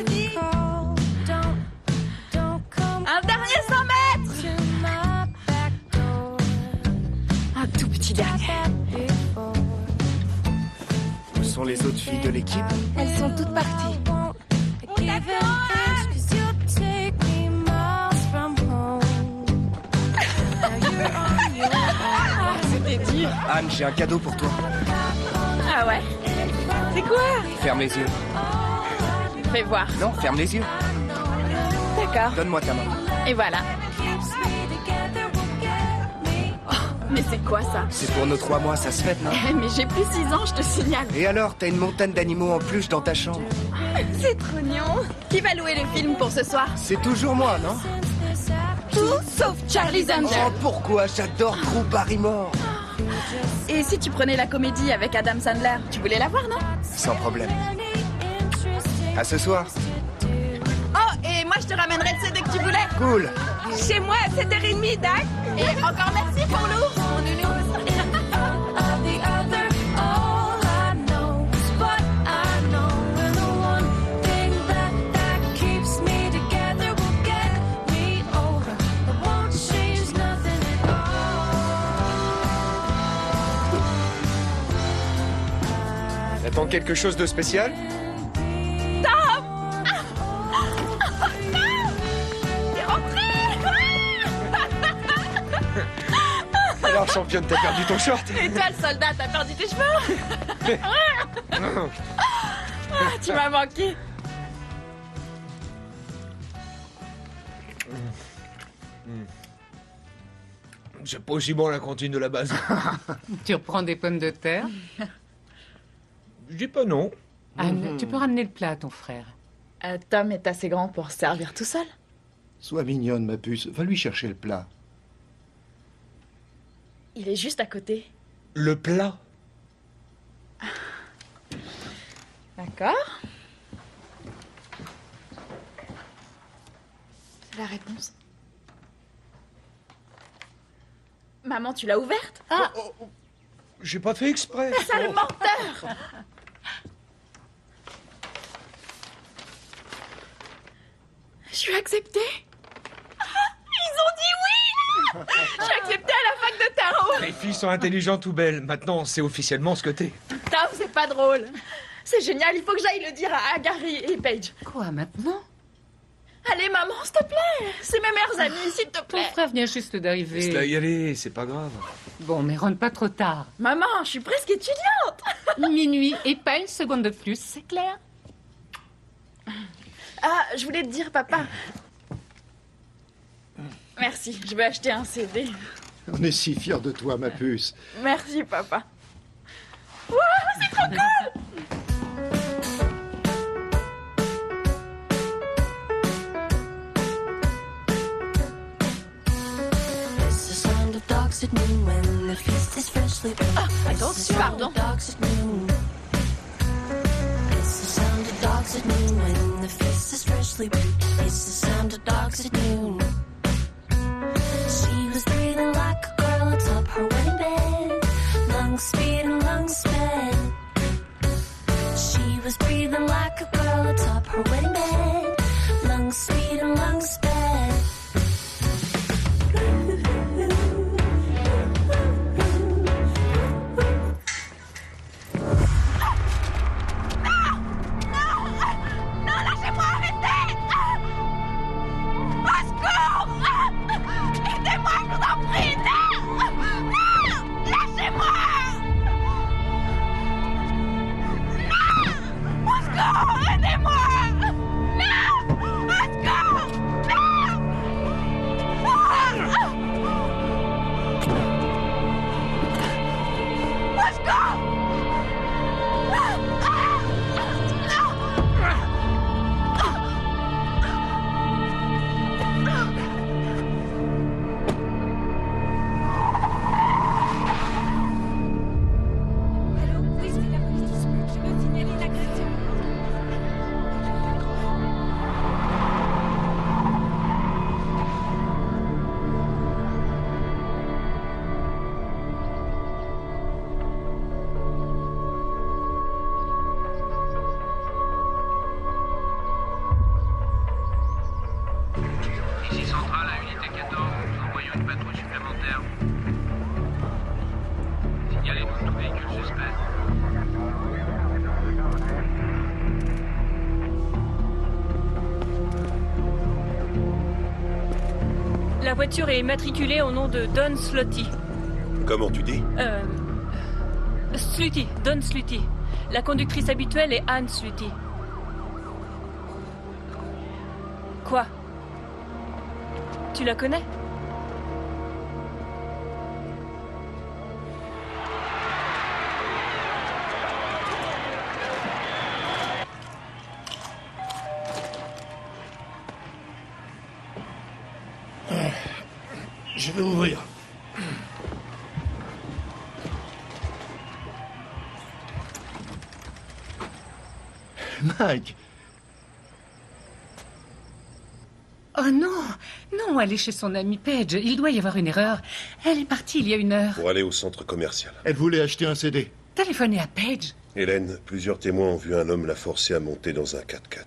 dit. Un dernier 100 mètres. Un tout petit dernier. Où sont les autres filles de l'équipe? Elles sont toutes parties. C'était dur. Anne, j'ai un cadeau pour toi. Ah ouais? C'est quoi? Ferme les yeux. Fais voir. Non, ferme les yeux. D'accord. Donne-moi ta main. Et voilà. Oh, mais c'est quoi ça? C'est pour nos 3 mois, ça se fête, non? Mais j'ai plus 6 ans, je te signale. Et alors, t'as une montagne d'animaux en peluche dans ta chambre. C'est trop mignon. Qui va louer le film pour ce soir? C'est toujours moi, non? Tout sauf Charlie's Angels. Oh, pourquoi? J'adore Drew Barrymore. Et si tu prenais la comédie avec Adam Sandler, tu voulais la voir, non? Sans problème. À ce soir. Oh, et moi je te ramènerai le CD que tu voulais. Cool. Chez moi à 7h30, Dac. Et encore merci pour l'ours. T'attends quelque chose de spécial? Alors, championne, t'as perdu ton short. Et toi, le soldat, t'as perdu tes cheveux? Ah, tu m'as manqué. C'est pas aussi bon à la cantine de la base. Tu reprends des pommes de terre? Je dis pas non. Anne, tu peux ramener le plat à ton frère. Tom est assez grand pour se servir tout seul. Sois mignonne, ma puce. Va lui chercher le plat. Il est juste à côté. Le plat. D'accord. C'est la réponse. Maman, tu l'as ouverte? Ah, J'ai pas fait exprès. sale menteur! Je suis acceptée. Ils ont dit oui! Je suis acceptée à la fac de tarot. Les filles sont intelligentes ou belles. Maintenant, c'est officiellement ce que t'es. Tom, c'est pas drôle. C'est génial, il faut que j'aille le dire à Gary et Paige. Quoi, maintenant? Allez, maman, s'il te plaît. C'est mes meilleurs amis, s'il te Ton plaît. frère vient juste d'arriver. Laisse-la y aller, c'est pas grave. Bon, mais rentre pas trop tard. Maman, je suis presque étudiante. Minuit et pas une seconde de plus, c'est clair? Ah, je voulais te dire, papa. Merci, je vais acheter un CD. On est si fiers de toi, ma puce. Merci, papa. Waouh, c'est trop cool! Ah, attention, pardon. She was breathing like a girl atop her wedding bed. Lungs speed and lungs sped. She was breathing like a girl atop her wedding bed. Lungs speed and lungs sped. Aidez-moi! Non! Ici Centrale à unité 14, nous envoyons une patrouille supplémentaire. Signalez-nous tout véhicule suspect. La voiture est immatriculée au nom de Don Slotty. Comment tu dis? Slutty, Don Slutty. La conductrice habituelle est Anne Slutty. Quoi? Tu la connais? Je vais ouvrir. Mike, Oh non, non, elle est chez son amie Paige. Il doit y avoir une erreur. Elle est partie il y a 1 heure. Pour aller au centre commercial. elle voulait acheter un CD. Téléphonez à Paige. Hélène, plusieurs témoins ont vu un homme la forcer à monter dans un 4x4.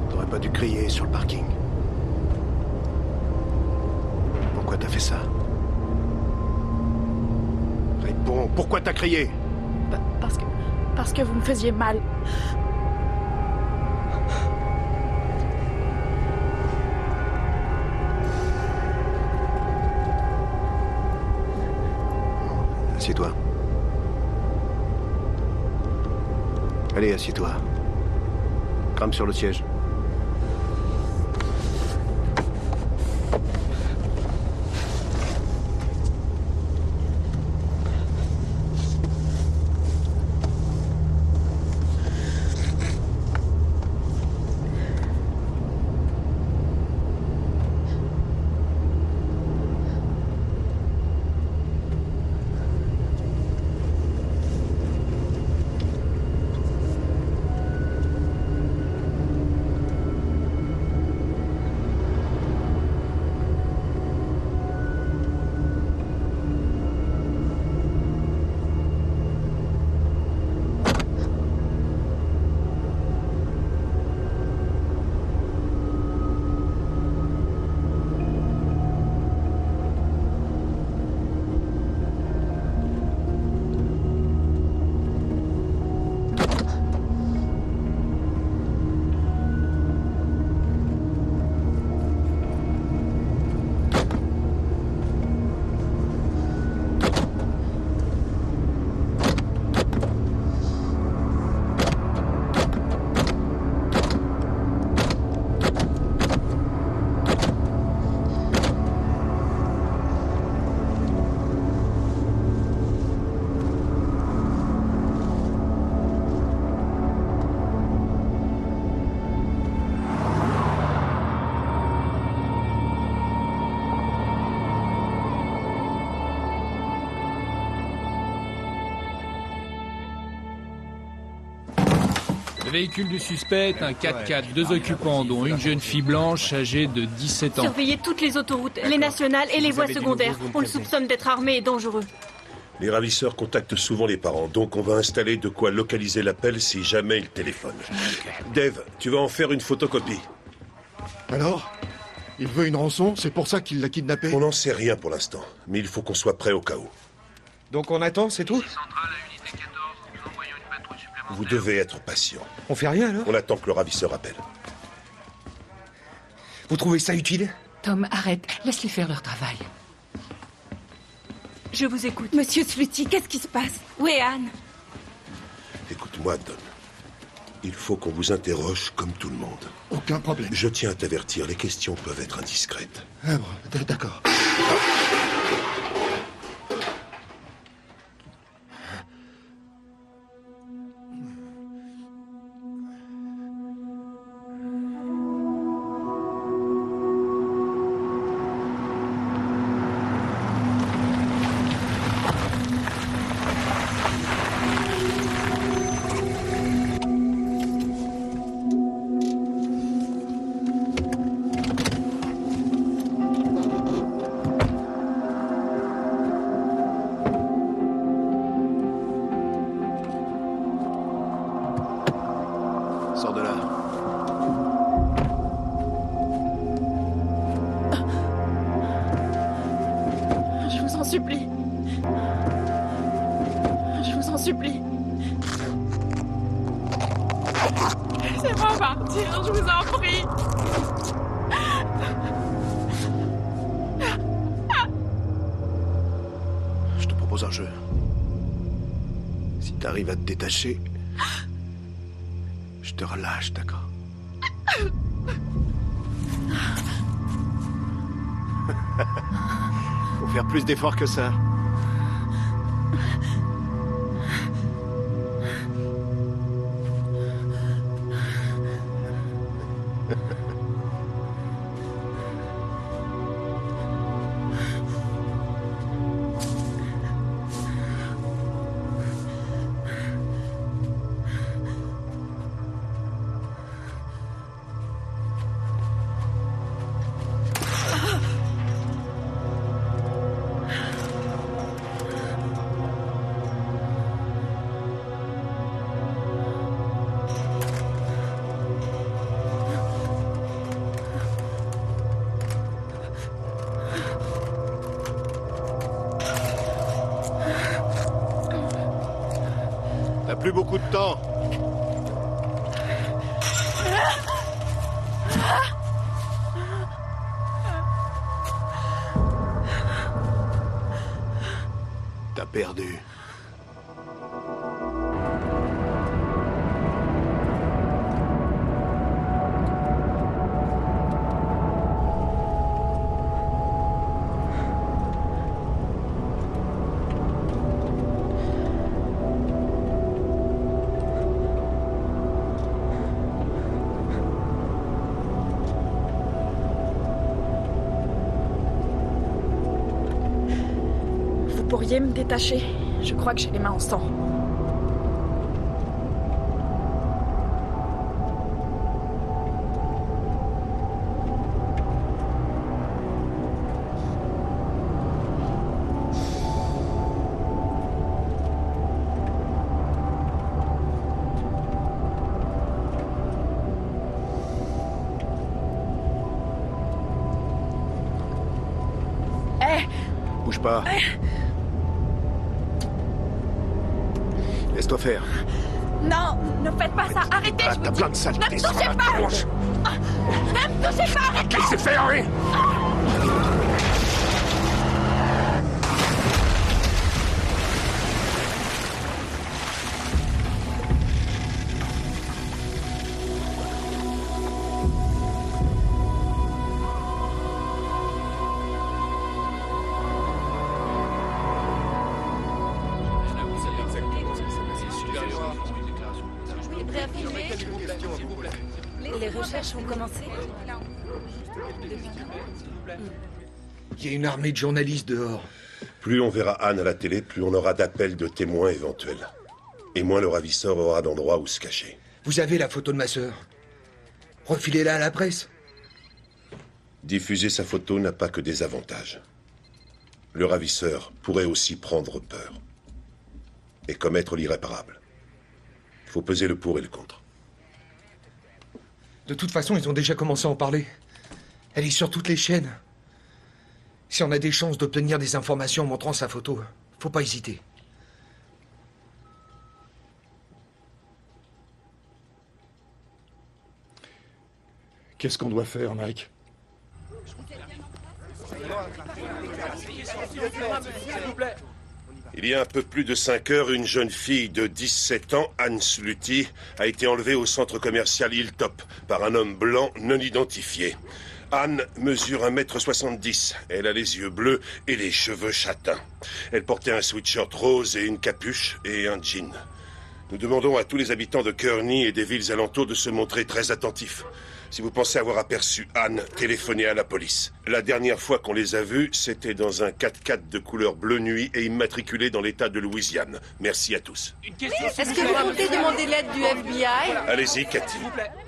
T'aurais pas dû crier sur le parking. Pourquoi t'as fait ça? Réponds, pourquoi t'as crié? Parce que vous me faisiez mal. Assieds-toi. Allez, assieds-toi. Crame sur le siège. Le véhicule du suspect est un 4x4, 2 occupants, dont une jeune fille blanche âgée de 17 ans. Surveillez toutes les autoroutes, les nationales et les voies secondaires. On le soupçonne d'être armé et dangereux. Les ravisseurs contactent souvent les parents, donc on va installer de quoi localiser l'appel si jamais ils téléphonent. Dave, tu vas en faire une photocopie. Alors? Il veut une rançon? C'est pour ça qu'il l'a kidnappé? On n'en sait rien pour l'instant, mais il faut qu'on soit prêt au cas où. Donc on attend, c'est tout? Vous devez être patient. On fait rien alors? On attend que le ravisseur appelle. Vous trouvez ça utile? Tom, arrête. Laisse-les faire leur travail. Je vous écoute. Monsieur Slutty, qu'est-ce qui se passe? Où est Anne? Écoute-moi, Don. Il faut qu'on vous interroge comme tout le monde. Aucun problème. Je tiens à t'avertir, les questions peuvent être indiscrètes. Ah bon, d'accord. supplie. Je vous en supplie. Laissez-moi partir, je vous en prie. Je te propose un jeu. Si t'arrives à te détacher, je te relâche, d'accord? Faut faire plus d'efforts que ça. T'as plus beaucoup de temps. T'as perdu. Vous pourriez me détacher? Je crois que j'ai les mains en sang. Bouge pas. Laisse-toi faire. Non, ne faites pas ça, arrêtez, Ah, je vous t'as dis. plein de saletés. Ne me touchez pas. Ne me touchez pas, arrêtez. Laissez faire, oui. Les recherches ont commencé. Il y a une armée de journalistes dehors. Plus on verra Anne à la télé, plus on aura d'appels de témoins éventuels. Et moins le ravisseur aura d'endroits où se cacher. Vous avez la photo de ma sœur. Refilez-la à la presse. Diffuser sa photo n'a pas que des avantages. Le ravisseur pourrait aussi prendre peur. Et commettre l'irréparable. Il faut peser le pour et le contre. De toute façon, ils ont déjà commencé à en parler. Elle est sur toutes les chaînes. Si on a des chances d'obtenir des informations en montrant sa photo, faut pas hésiter. Qu'est-ce qu'on doit faire, Mike? Il y a un peu plus de 5 heures, une jeune fille de 17 ans, Anne Sluty, a été enlevée au centre commercial Hilltop par un homme blanc non identifié. Anne mesure 1m70. Elle a les yeux bleus et les cheveux châtains. Elle portait un sweatshirt rose et une capuche et un jean. Nous demandons à tous les habitants de Kearney et des villes alentours de se montrer très attentifs. Si vous pensez avoir aperçu Anne, téléphonez à la police. La dernière fois qu'on les a vus, c'était dans un 4x4 de couleur bleu nuit et immatriculé dans l'État de Louisiane. Merci à tous. Est-ce que vous comptez demander l'aide du FBI? Allez-y, Cathy.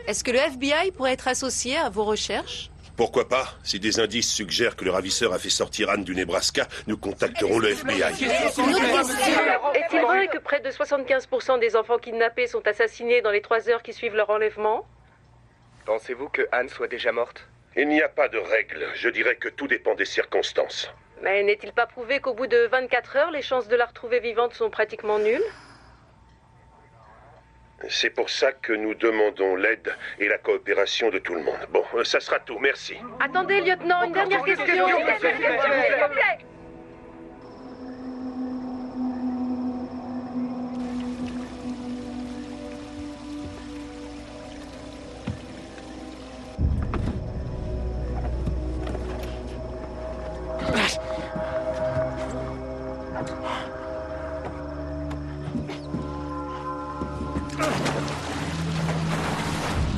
Est-ce que le FBI pourrait être associé à vos recherches? Pourquoi pas? Si des indices suggèrent que le ravisseur a fait sortir Anne du Nebraska, nous contacterons le FBI. Est-il vrai que près de 75% des enfants kidnappés sont assassinés dans les 3 heures qui suivent leur enlèvement? Pensez-vous que Anne soit déjà morte? Il n'y a pas de règle. Je dirais que tout dépend des circonstances. Mais n'est-il pas prouvé qu'au bout de 24 heures, les chances de la retrouver vivante sont pratiquement nulles? C'est pour ça que nous demandons l'aide et la coopération de tout le monde. Bon, ça sera tout, merci. Attendez, lieutenant, une dernière question. S'il vous plaît.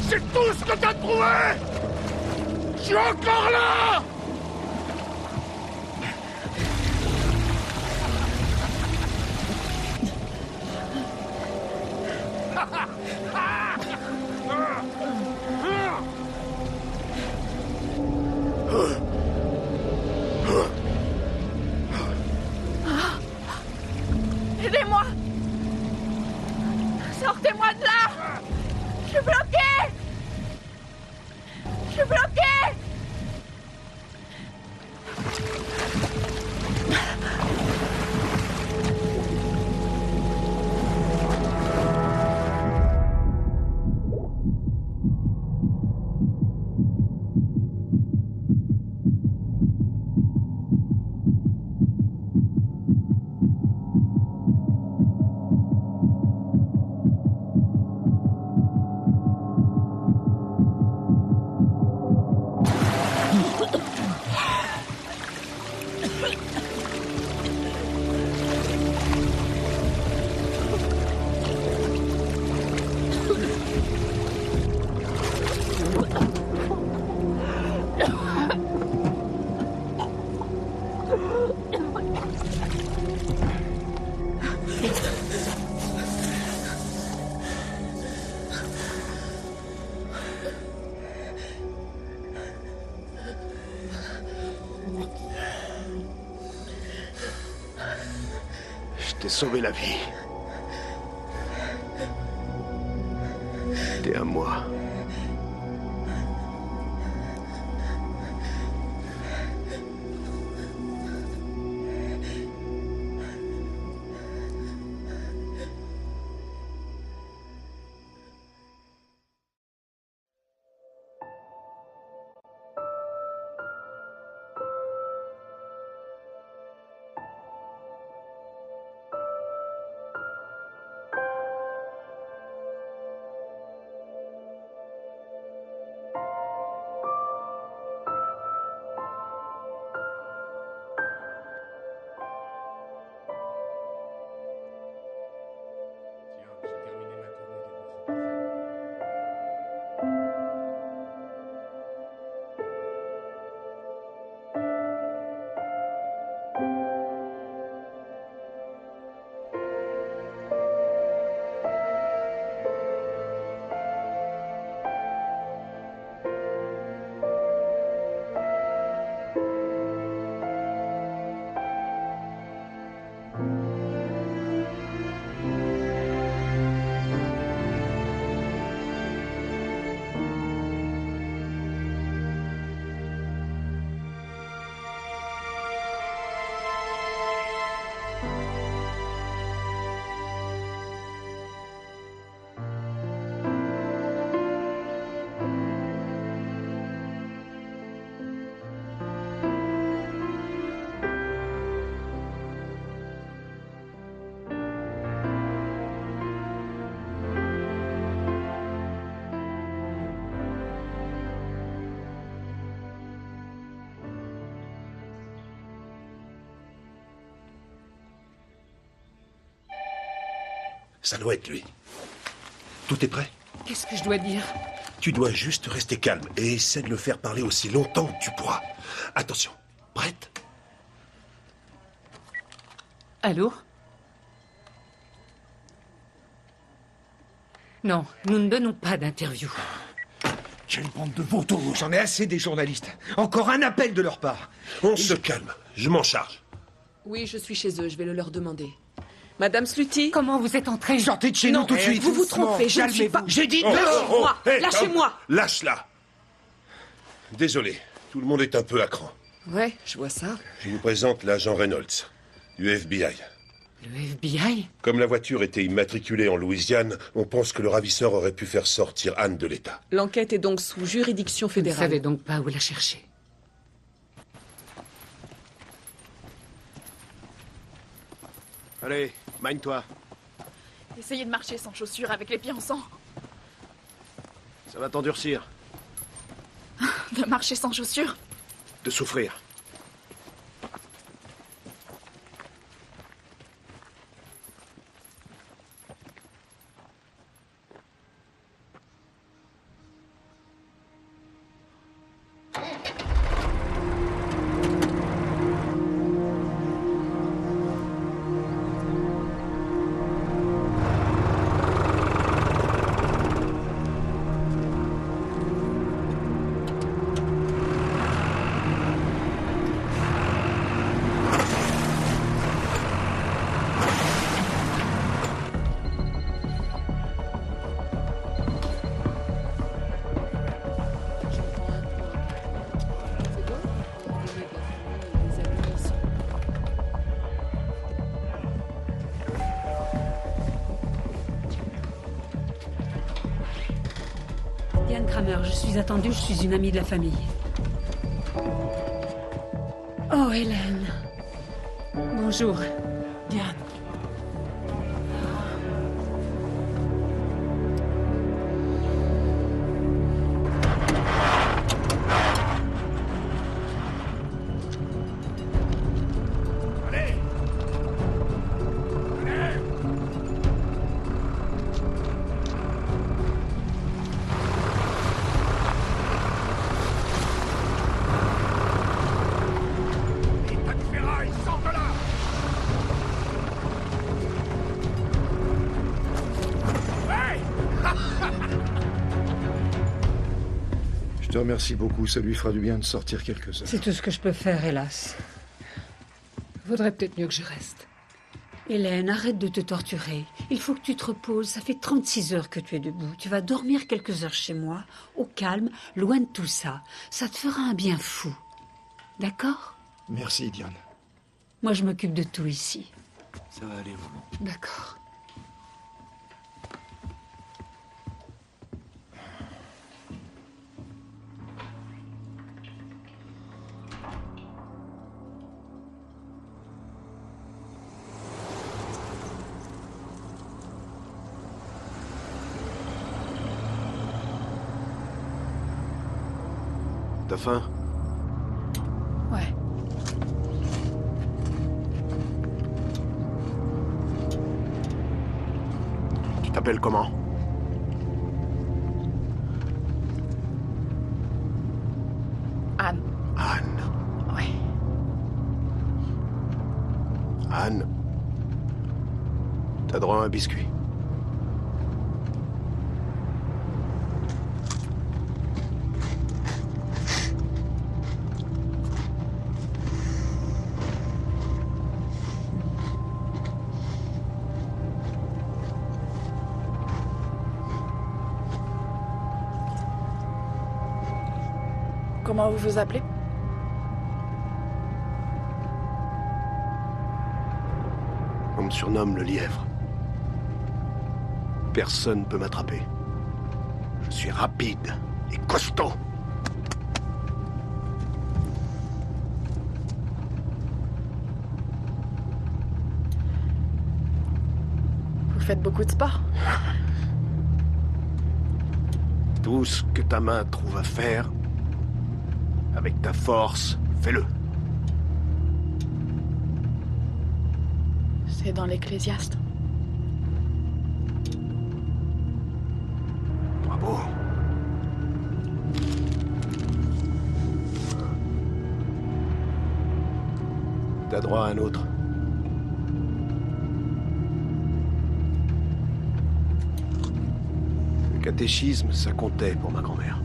C'est tout ce que t'as trouvé! Je suis encore là! Aidez-moi! Sortez-moi de là! Je suis bloqué! Je suis bloqué! Je t'ai sauvé la vie. T'es à moi. Ça doit être lui. Tout est prêt? Qu'est-ce que je dois dire? Tu dois juste rester calme et essaie de le faire parler aussi longtemps que tu pourras. Attention, prête? Allô? Non, nous ne donnons pas d'interview. Quelle bande de vautours! J'en ai assez des journalistes. Encore un appel de leur part. On se calme, je m'en charge. Oui, je suis chez eux, je vais le leur demander. Madame Sluty? Comment vous êtes entrée? Sortez de chez Non, nous tout de suite. vous vous trompez, je ne suis pas... J'ai dit Lâchez-moi! Hey, Lâchez-moi! Lâche-la! Désolé, tout le monde est un peu à cran. Ouais, je vois ça. Je vous présente l'agent Reynolds, du FBI. Le FBI? Comme la voiture était immatriculée en Louisiane, on pense que le ravisseur aurait pu faire sortir Anne de l'État. L'enquête est donc sous juridiction Vous ne fédérale. savez donc pas où la chercher. Allez, magne-toi. Essayez de marcher sans chaussures avec les pieds en sang. Ça va t'endurcir. De marcher sans chaussures. De souffrir. Diane Kramer, je suis attendue, je suis une amie de la famille. Oh, Hélène. Bonjour. Diane. Je te remercie beaucoup, ça lui fera du bien de sortir quelques heures. C'est tout ce que je peux faire, hélas. Vaudrait peut-être mieux que je reste. Hélène, arrête de te torturer. Il faut que tu te reposes. Ça fait 36 heures que tu es debout. Tu vas dormir quelques heures chez moi, au calme, loin de tout ça. Ça te fera un bien fou. D'accord? Merci, Diane. Moi, je m'occupe de tout ici. Ça va aller, maman. D'accord. T'as faim? Ouais. Tu t'appelles comment? Anne. Anne. Ouais. Anne. T'as droit à un biscuit. Comment vous vous appelez? On me surnomme le lièvre. Personne ne peut m'attraper. Je suis rapide et costaud. Vous faites beaucoup de sport? Tout ce que ta main trouve à faire, avec ta force, fais-le. C'est dans l'Ecclésiaste. Bravo. T'as droit à un autre. Le catéchisme, ça comptait pour ma grand-mère.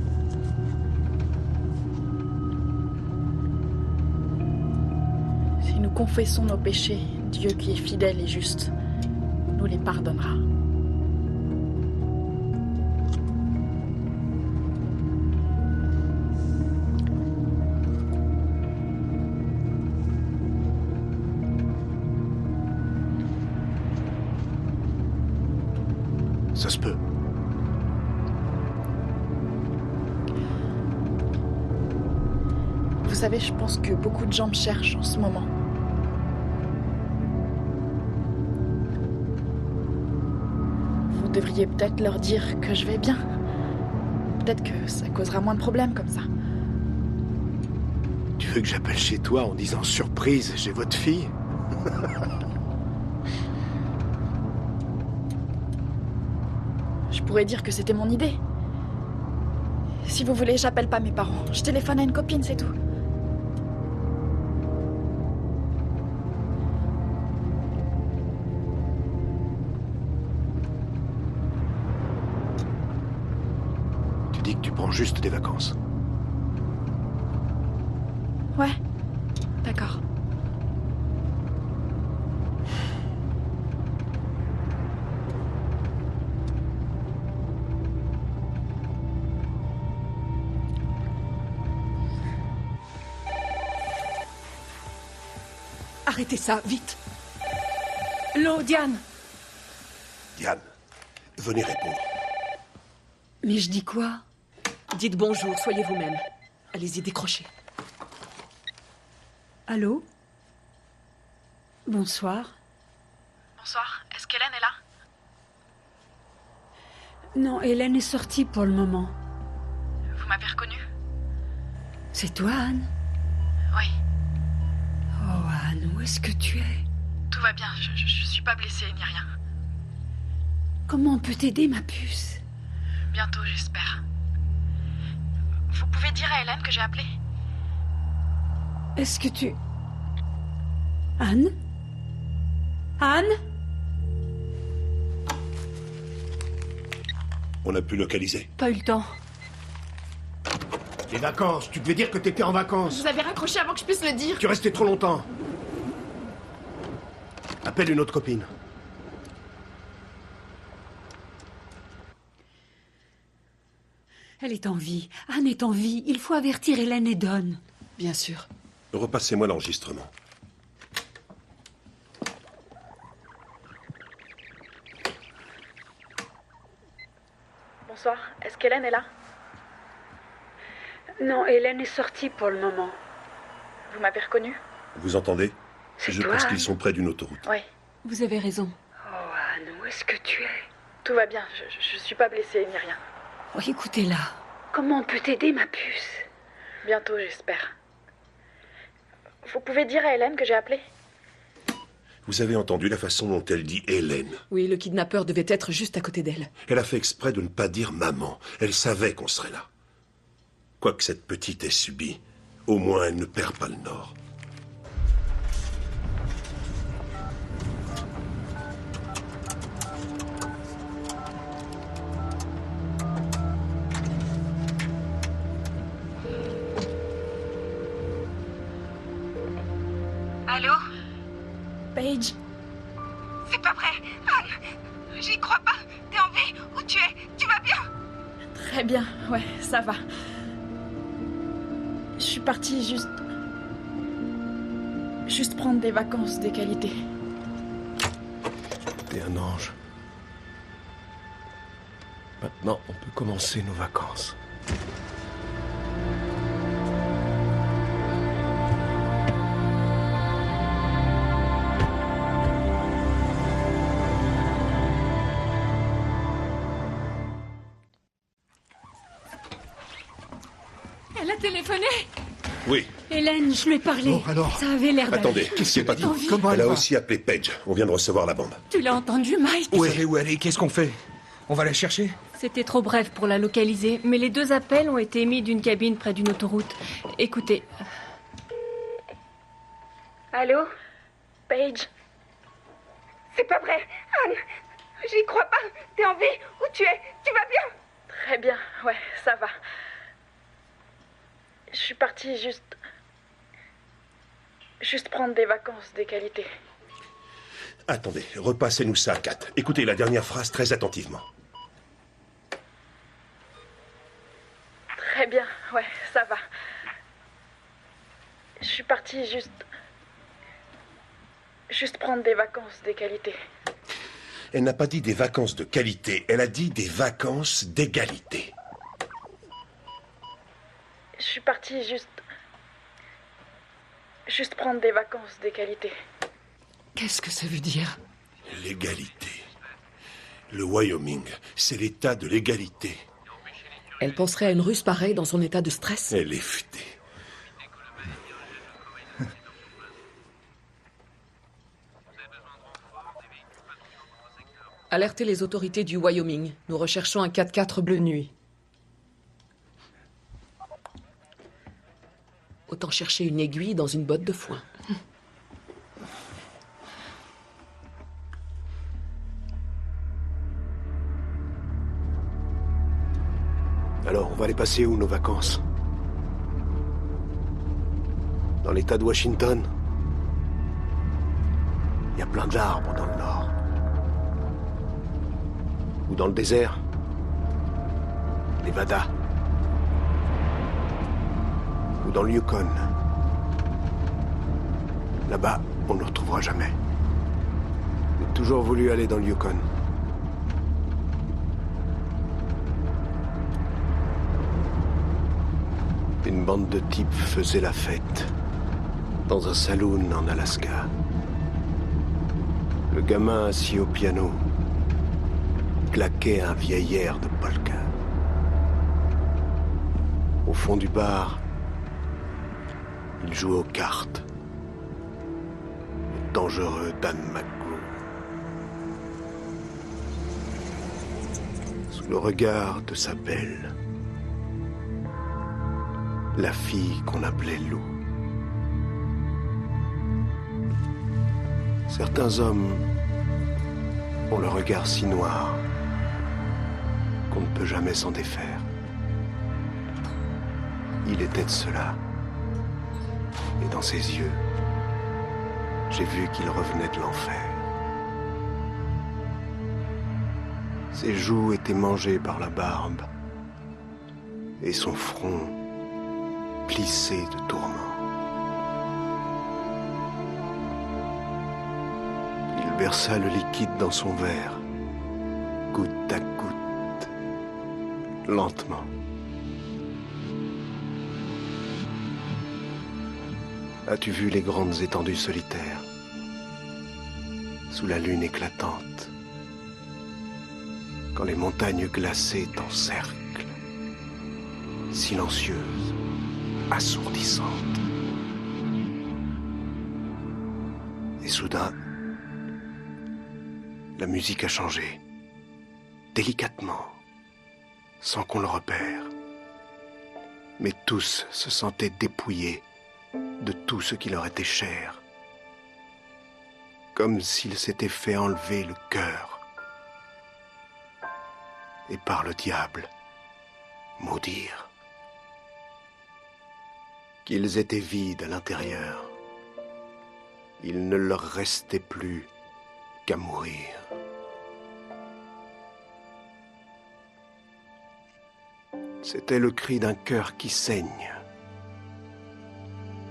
Si nous confessons nos péchés, Dieu qui est fidèle et juste nous les pardonnera. Ça se peut. Vous savez, je pense que beaucoup de gens me cherchent en ce moment. Vous devriez peut-être leur dire que je vais bien. Peut-être que ça causera moins de problèmes comme ça. Tu veux que j'appelle chez toi en disant surprise, j'ai votre fille? Je pourrais dire que c'était mon idée. Si vous voulez, j'appelle pas mes parents. Je téléphone à une copine, c'est tout. Tu dis que tu prends juste des vacances. Ouais, d'accord. Arrêtez ça, vite. L'eau, Diane. Diane, venez répondre. Mais je dis quoi? Dites bonjour, soyez vous-même. Allez-y, décrochez. Allô? Bonsoir. Bonsoir, est-ce qu'Hélène est là? Non, Hélène est sortie pour le moment. Vous m'avez reconnue? C'est toi, Anne? Oui. Oh, Anne, où est-ce que tu es? Tout va bien, je suis pas blessée ni rien. Comment on peut t'aider, ma puce? Bientôt, j'espère. Vous pouvez dire à Hélène que j'ai appelé? Est-ce que tu... Anne? Anne? On a pu localiser. Pas eu le temps. Les vacances, tu devais dire que t'étais en vacances. Vous avez raccroché avant que je puisse le dire. Tu restais trop longtemps. Appelle une autre copine. Elle est en vie. Anne est en vie. Il faut avertir Hélène et Don. Bien sûr. Repassez-moi l'enregistrement. Bonsoir, est-ce qu'Hélène est là? Non, Hélène est sortie pour le moment. Vous m'avez reconnue? Vous entendez? C'est Je toi, pense Anne? qu'ils sont près d'une autoroute. Oui, Vous avez raison. Oh, Anne, où est-ce que tu es? tout va bien, je suis pas blessée ni rien. Oh, écoutez-la. Comment on peut t'aider, ma puce? Bientôt, j'espère. Vous pouvez dire à Hélène que j'ai appelé? Vous avez entendu la façon dont elle dit Hélène. Oui, le kidnappeur devait être juste à côté d'elle. Elle a fait exprès de ne pas dire maman. Elle savait qu'on serait là. Quoi que cette petite ait subi, au moins elle ne perd pas le nord. Allô? Paige? C'est pas vrai, Anne! J'y crois pas! T'es en vie? Où tu es? Tu vas bien? Très bien, ouais, ça va. Je suis partie juste prendre des vacances de qualité. T'es un ange. Maintenant, on peut commencer nos vacances. Elle a téléphoné. Oui, Hélène, je lui ai parlé. Bon, alors? Ça avait l'air d'aller. attendez, qu'est-ce qu'il a dit? Comment Elle elle a va? aussi appelé Paige. On vient de recevoir la bande. Tu l'as entendu, Mike? Vous savez où elle est? Qu'est-ce qu'on fait? On va la chercher? C'était trop bref pour la localiser, mais les 2 appels ont été émis d'une cabine près d'une autoroute. Écoutez. Allô? Paige? C'est pas vrai, Anne! J'y crois pas! T'es en vie? Où tu es? Tu vas bien? Très bien, ouais, ça va. Je suis partie juste prendre des vacances de qualité. Attendez, repassez-nous ça, Kat. Écoutez la dernière phrase très attentivement. Très bien, ouais, ça va. Je suis partie juste prendre des vacances de qualité. Elle n'a pas dit des vacances de qualité, elle a dit des vacances d'égalité. Je suis partie juste prendre des vacances d'égalité. Qu'est-ce que ça veut dire? L'égalité. Le Wyoming, c'est l'état de l'égalité. Elle penserait à une Russe pareille dans son état de stress? Elle est futée. Alertez les autorités du Wyoming. Nous recherchons un 4x4 bleu nuit. Autant chercher une aiguille dans une botte de foin. Alors, on va les passer où, nos vacances? Dans l'état de Washington? Il y a plein d'arbres dans le nord. Ou dans le désert? Nevada? Ou dans le Yukon? Là-bas, on ne le retrouvera jamais. J'ai toujours voulu aller dans le Yukon. Une bande de types faisait la fête dans un saloon en Alaska. Le gamin assis au piano claquait un vieil air de polka. Au fond du bar, il jouait aux cartes. Le dangereux Dan McGrew. Sous le regard de sa belle, la fille qu'on appelait Lou. Certains hommes ont le regard si noir qu'on ne peut jamais s'en défaire. Il était de cela. Et dans ses yeux, j'ai vu qu'il revenait de l'enfer. Ses joues étaient mangées par la barbe et son front plissé de tourments. Il versa le liquide dans son verre, goutte à goutte, lentement. As-tu vu les grandes étendues solitaires, sous la lune éclatante, quand les montagnes glacées t'encerclent, silencieuses, assourdissantes. Et soudain, la musique a changé, délicatement, sans qu'on le repère. Mais tous se sentaient dépouillés de tout ce qui leur était cher, comme s'ils s'étaient fait enlever le cœur et par le diable maudire. Qu'ils étaient vides à l'intérieur. Il ne leur restait plus qu'à mourir. C'était le cri d'un cœur qui saigne.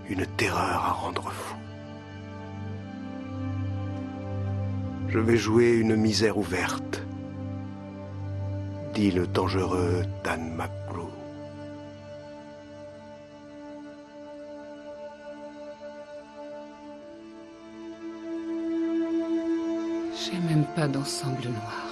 Une terreur à rendre fou. Je vais jouer une misère ouverte, dit le dangereux Dan McGrew. J'ai même pas d'ensemble noir.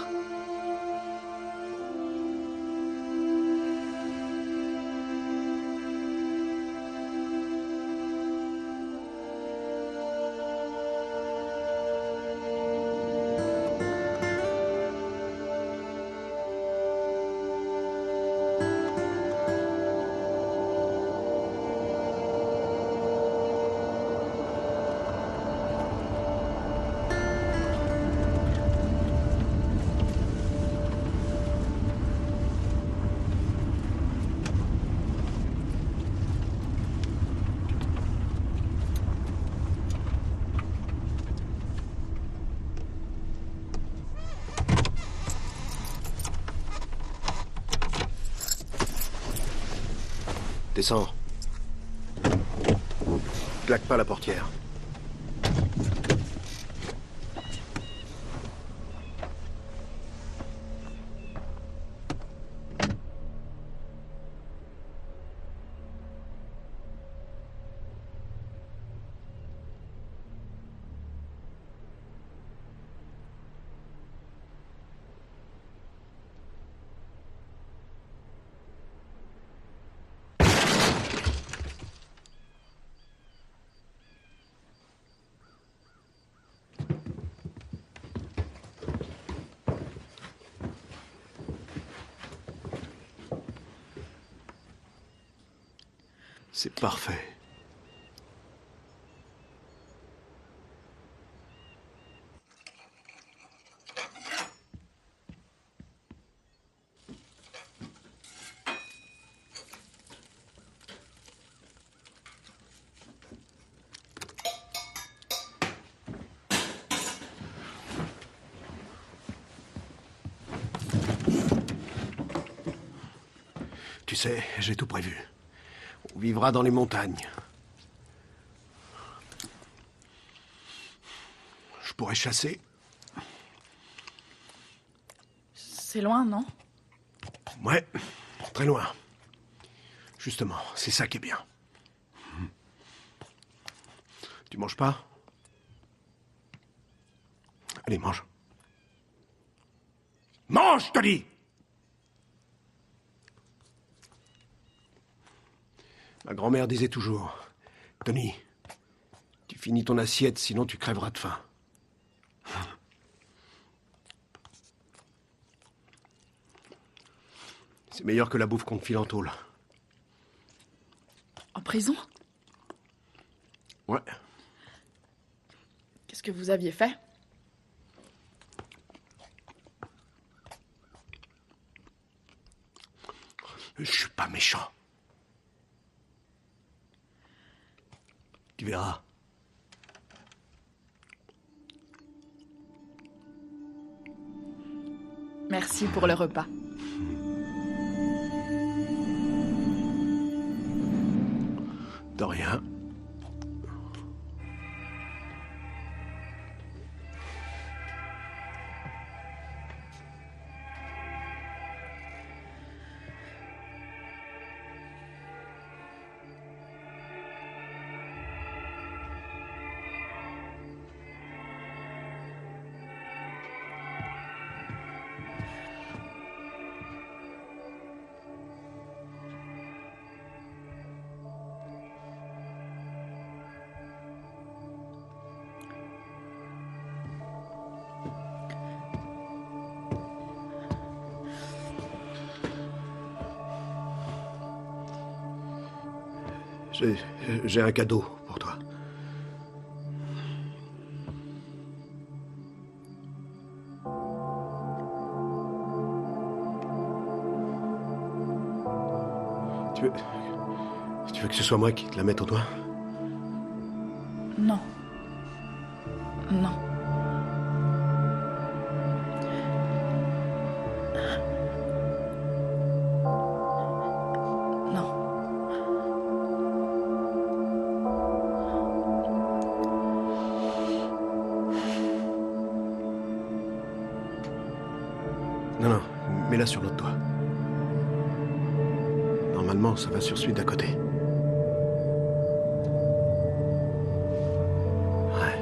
Descends. Claque pas la portière. C'est parfait. Tu sais, j'ai tout prévu. On vivra dans les montagnes. Je pourrais chasser. C'est loin, non? Ouais, très loin. Justement, c'est ça qui est bien. Tu manges pas? Allez, mange. Mange, je te dis! Ma grand-mère disait toujours, Tony, tu finis ton assiette, sinon tu crèveras de faim. C'est meilleur que la bouffe qu'on te file en tôle. En prison? Ouais. Qu'est-ce que vous aviez fait? Je suis pas méchant. Tu verras. Merci pour le repas. De rien. J'ai un cadeau pour toi. Tu veux que ce soit moi qui te la mette au doigt? Non. Non. Non, mets-la sur l'autre doigt. Normalement, ça va sur celui d'à côté. Ouais.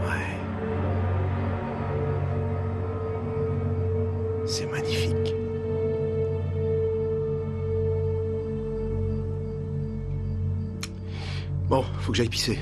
Ouais. C'est magnifique. Bon, faut que j'aille pisser.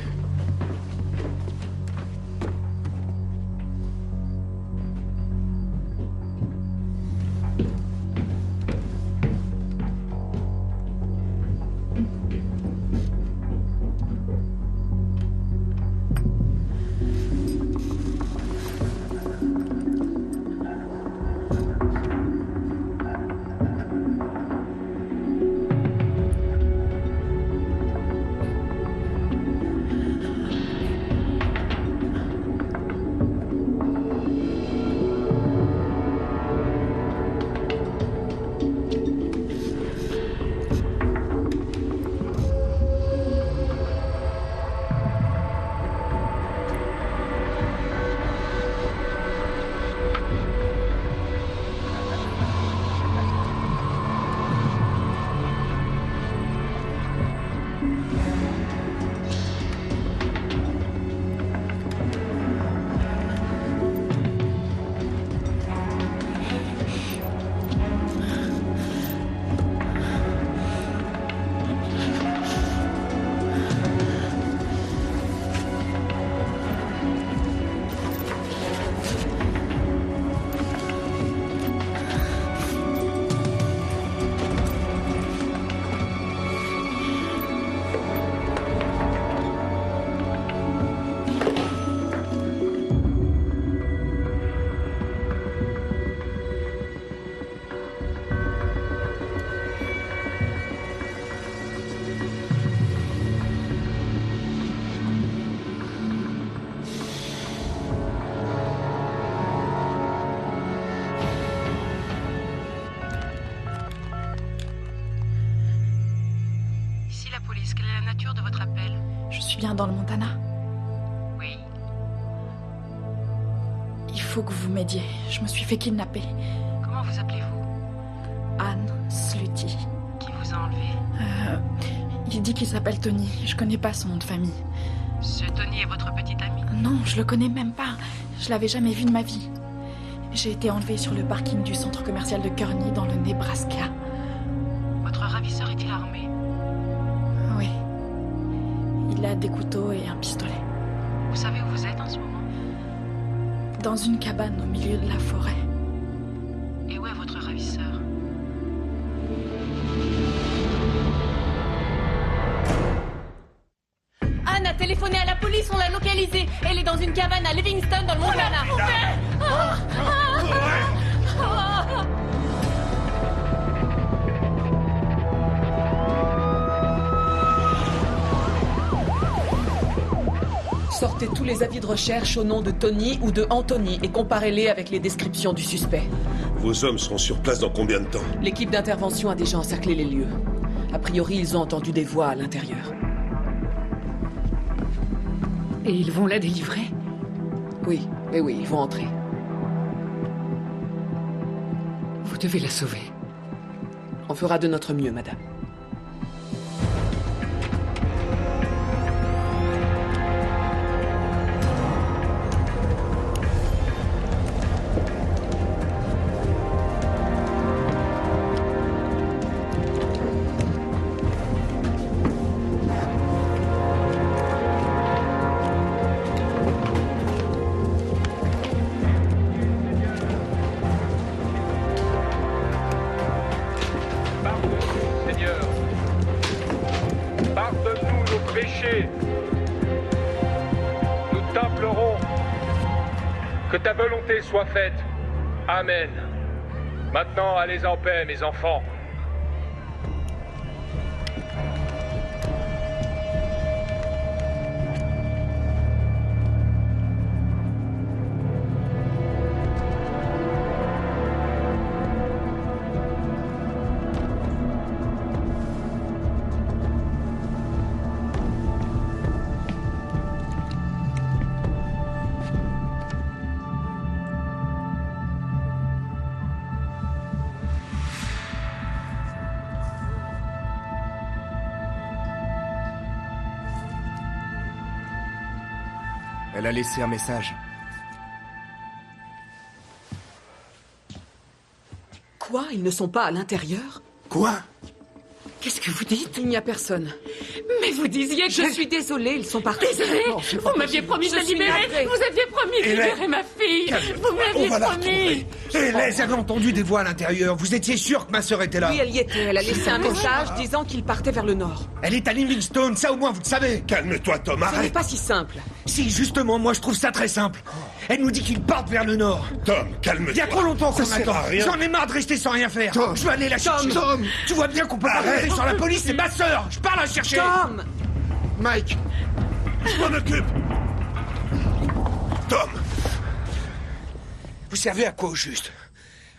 bien dans le Montana? Oui. Il faut que vous m'aidiez. Je me suis fait kidnapper. Comment vous appelez-vous? Anne Sluty. Qui vous a enlevé? Il dit qu'il s'appelle Tony. Je connais pas son nom de famille. Ce Tony est votre petit ami? Non, je le connais même pas. Je l'avais jamais vu de ma vie. J'ai été enlevée sur le parking du centre commercial de Kearney dans le Nebraska. Votre ravisseur est-il armé? Oui. Il a des couteaux et un pistolet. Vous savez où vous êtes en ce moment? Dans une cabane au milieu de la forêt. Et où est votre ravisseur? Anne a téléphoné à la police, on l'a localisée. Elle est dans une cabane à Livingston dans le Montana. Sortez tous les avis de recherche au nom de Tony ou de Anthony et comparez-les avec les descriptions du suspect. Vos hommes seront sur place dans combien de temps? L'équipe d'intervention a déjà encerclé les lieux. A priori, ils ont entendu des voix à l'intérieur. Et ils vont la délivrer? Oui, ils vont entrer. Vous devez la sauver. On fera de notre mieux, madame. Que ta volonté soit faite. Amen. Maintenant, allez en paix, mes enfants. Elle a laissé un message. Quoi? Ils ne sont pas à l'intérieur? Quoi? Qu'est-ce que vous dites? Il n'y a personne. Mais vous disiez que... Je suis désolée, ils sont partis. Désolée? Vous m'aviez promis de la libérer. Vous aviez promis de libérer ma fille. Vous m'aviez promis. Hélène, j'avais entendu des voix à l'intérieur. Vous étiez sûr que ma sœur était là? Oui, elle y était. Elle a laissé un message disant qu'il partait vers le nord. Elle est à Livingston, ça au moins vous le savez. Calme-toi, Tom, Ce n'est arrête. pas si simple. Si, justement, moi je trouve ça très simple. Elle nous dit qu'ils partent vers le nord. Tom, calme-toi. Il y a trop longtemps qu'on Ça sert attend. à rien. J'en ai marre de rester sans rien faire. Tom. Je veux aller la chercher. Tom. Tu vois bien qu'on peut pas Arrête. compter sur la police, c'est ma sœur. Je pars la chercher. Tom! Mike. Je m'en occupe. Tom. Vous servez à quoi au juste?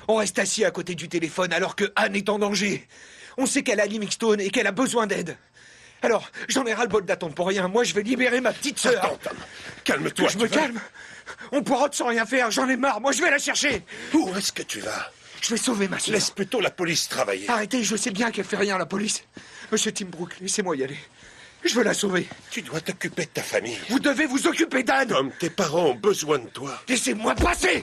On reste assis à côté du téléphone alors que Anne est en danger. On sait qu'elle est à Livingston et qu'elle a besoin d'aide. Alors, j'en ai ras-le-bol d'attendre pour rien. Moi, je vais libérer ma petite sœur. Attends, Tom. Calme-toi. Je me calme. On poirote sans rien faire. J'en ai marre. Moi, je vais la chercher. Où est-ce que tu vas? Je vais sauver ma sœur. Laisse plutôt la police travailler. Arrêtez, je sais bien qu'elle fait rien, la police. Monsieur Timbrook, laissez-moi y aller. Je veux la sauver. Tu dois t'occuper de ta famille. Vous devez vous occuper d'Anne. Tom, tes parents ont besoin de toi. Laissez-moi passer.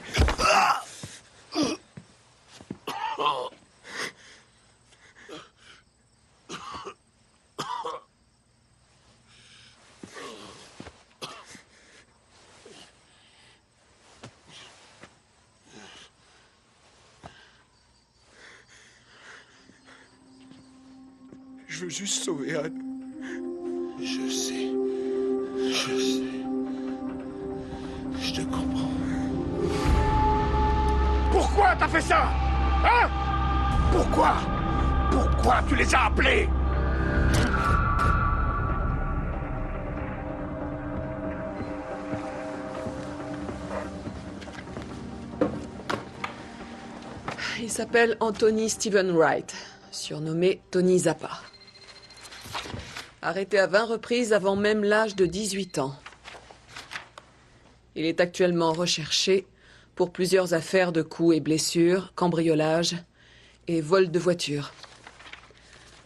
Je veux juste sauver Anne. Je sais. Je sais. Je te comprends. Pourquoi t'as fait ça? Hein? Pourquoi? Pourquoi tu les as appelés? Il s'appelle Anthony Stephen Wright, surnommé Tony Zappa. Arrêté à 20 reprises avant même l'âge de 18 ans. Il est actuellement recherché pour plusieurs affaires de coups et blessures, cambriolage et vol de voiture.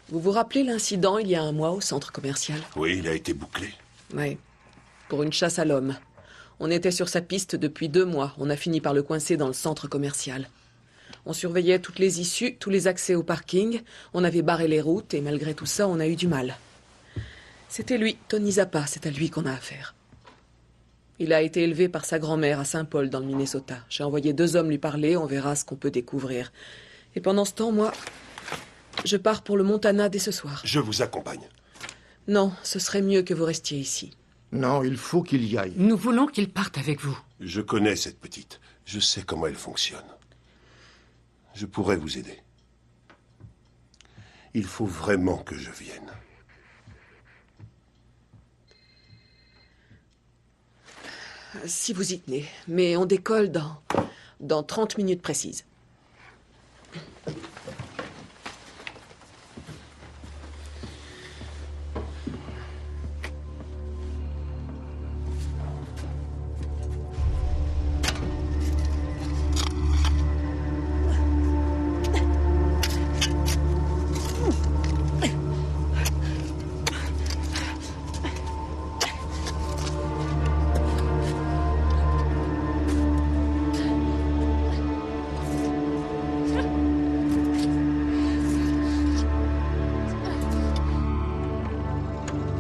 Vous vous rappelez l'incident il y a un mois au centre commercial? Oui, il a été bouclé. Oui, pour une chasse à l'homme. On était sur sa piste depuis 2 mois. On a fini par le coincer dans le centre commercial. On surveillait toutes les issues, tous les accès au parking. On avait barré les routes et malgré tout ça, on a eu du mal. C'était lui, Tony Zappa, c'est à lui qu'on a affaire. Il a été élevé par sa grand-mère à Saint-Paul, dans le Minnesota. J'ai envoyé 2 hommes lui parler, on verra ce qu'on peut découvrir. Et pendant ce temps, moi, je pars pour le Montana dès ce soir. Je vous accompagne. Non, ce serait mieux que vous restiez ici. Non, il faut qu'il y aille. Nous voulons qu'il parte avec vous. Je connais cette petite. Je sais comment elle fonctionne. Je pourrais vous aider. Il faut vraiment que je vienne. Si vous y tenez. Mais on décolle dans 30 minutes précises.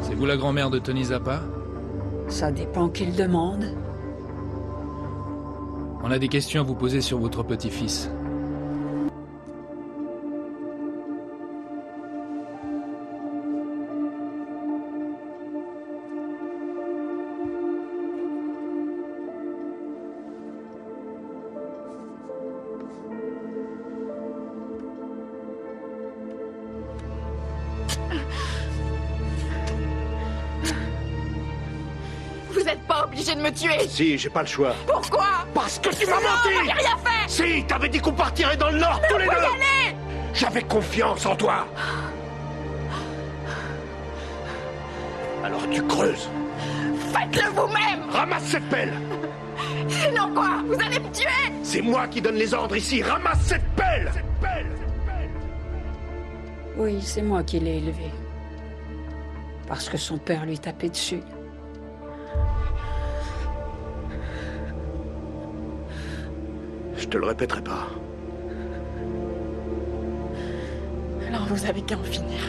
C'est vous la grand-mère de Tony Zappa? Ça dépend qu'il demande. On a des questions à vous poser sur votre petit-fils. Vous n'êtes pas obligé de me tuer. Si, j'ai pas le choix. Pourquoi? Parce que tu m'as Non, menti. j'ai rien fait. Si, t'avais dit qu'on partirait dans le Nord tous les Faut y deux. aller. J'avais confiance en toi. Alors tu creuses. Faites-le vous-même. Ramasse cette pelle. Sinon quoi? Vous allez me tuer. C'est moi qui donne les ordres ici. Ramasse cette pelle. Oui, c'est moi qui l'ai élevé. Parce que son père lui tapait dessus. Je te le répéterai pas. Alors vous avez qu'à en finir.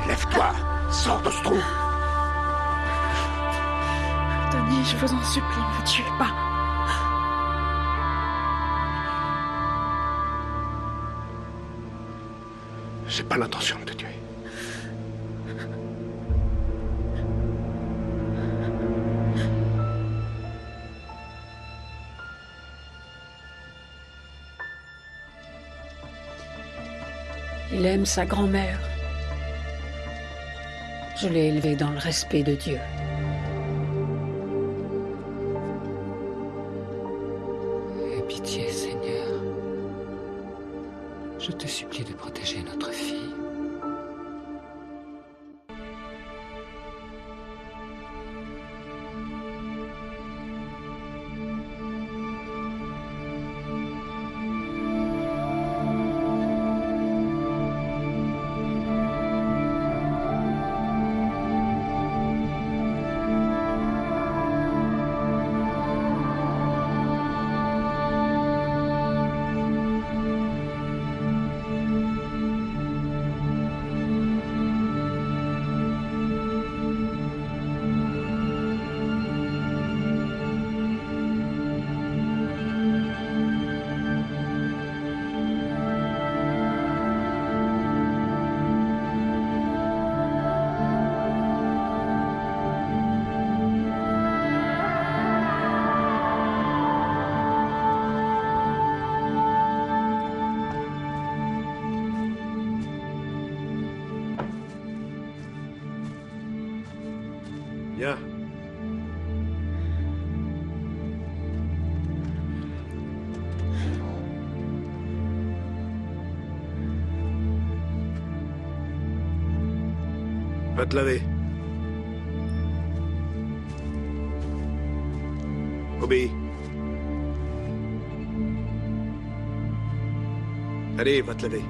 Lève-toi. Sors de ce trou. Tony, je vous en supplie, ne me tuez pas. J'ai pas l'intention de te tuer. Il aime sa grand-mère. Je l'ai élevé dans le respect de Dieu. Aie pitié, Seigneur. Je te supplie de protéger notre fille. Viens. Va te laver. Obéis. Allez, va te laver.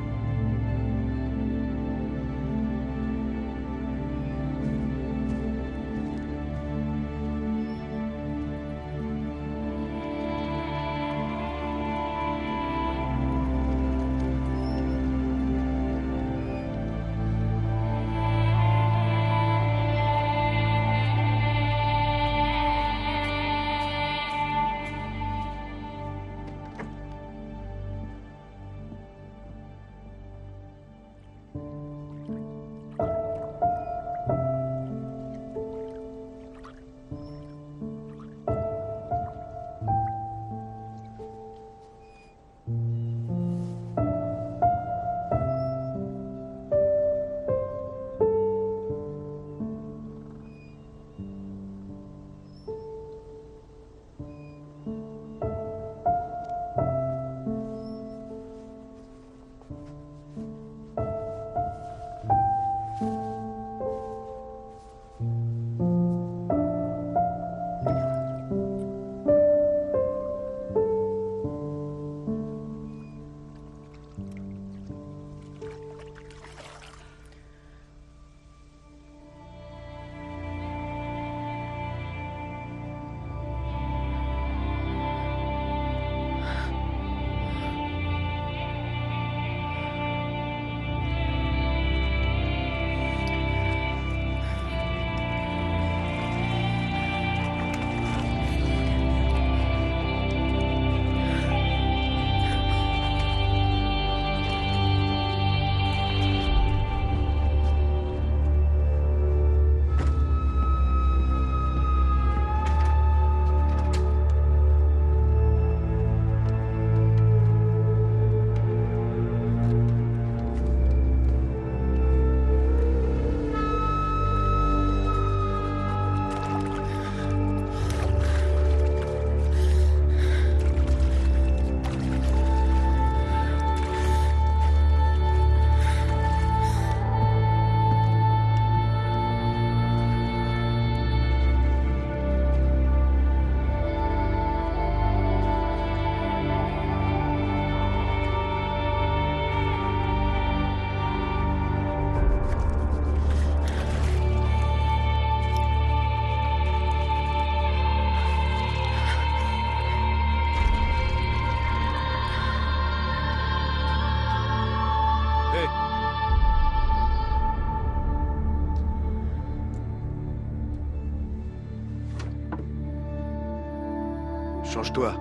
Change-toi.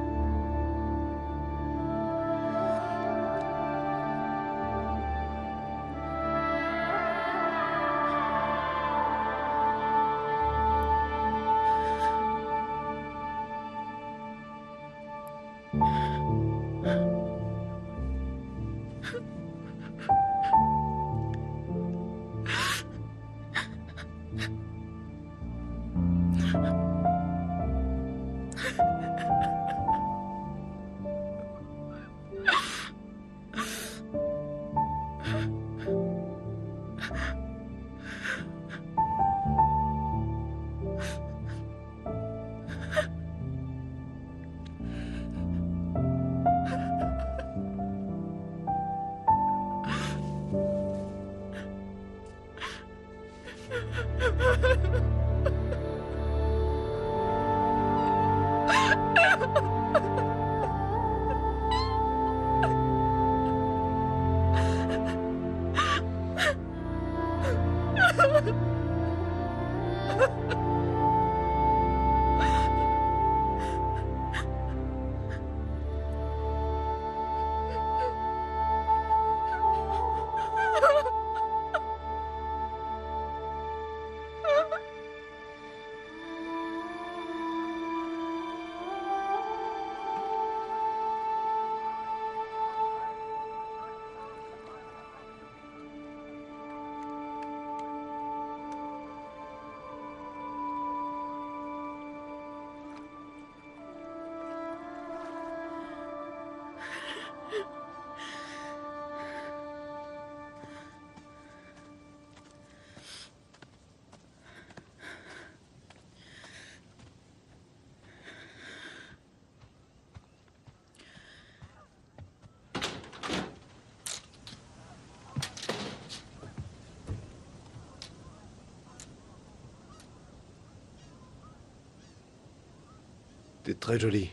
T'es très jolie.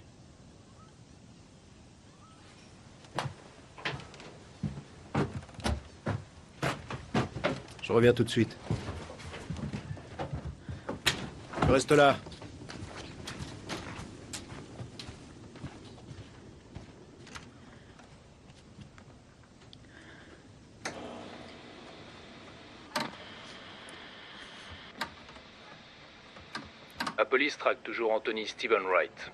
Je reviens tout de suite. Je reste là. La police traque toujours Anthony Stephen Wright,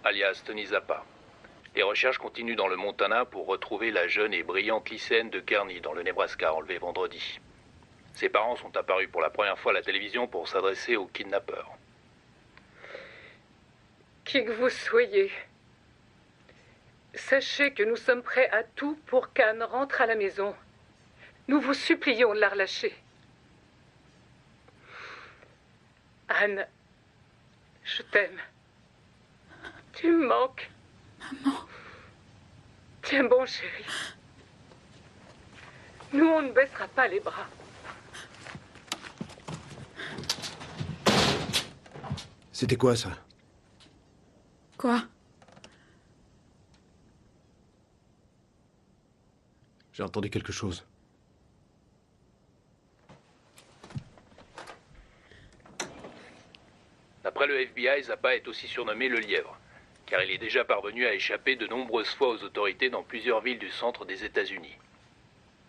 alias Tony Zappa. Les recherches continuent dans le Montana pour retrouver la jeune et brillante lycéenne de Kearney dans le Nebraska enlevée vendredi. Ses parents sont apparus pour la première fois à la télévision pour s'adresser aux kidnappeurs. Qui que vous soyez, sachez que nous sommes prêts à tout pour qu'Anne rentre à la maison. Nous vous supplions de la relâcher. Anne, je t'aime. Tu me manques. Maman. Tiens bon, chérie. Nous, on ne baissera pas les bras. C'était quoi, ça? Quoi? J'ai entendu quelque chose. D'après le FBI, Zappa est aussi surnommé le Lièvre, car il est déjà parvenu à échapper de nombreuses fois aux autorités dans plusieurs villes du centre des États-Unis.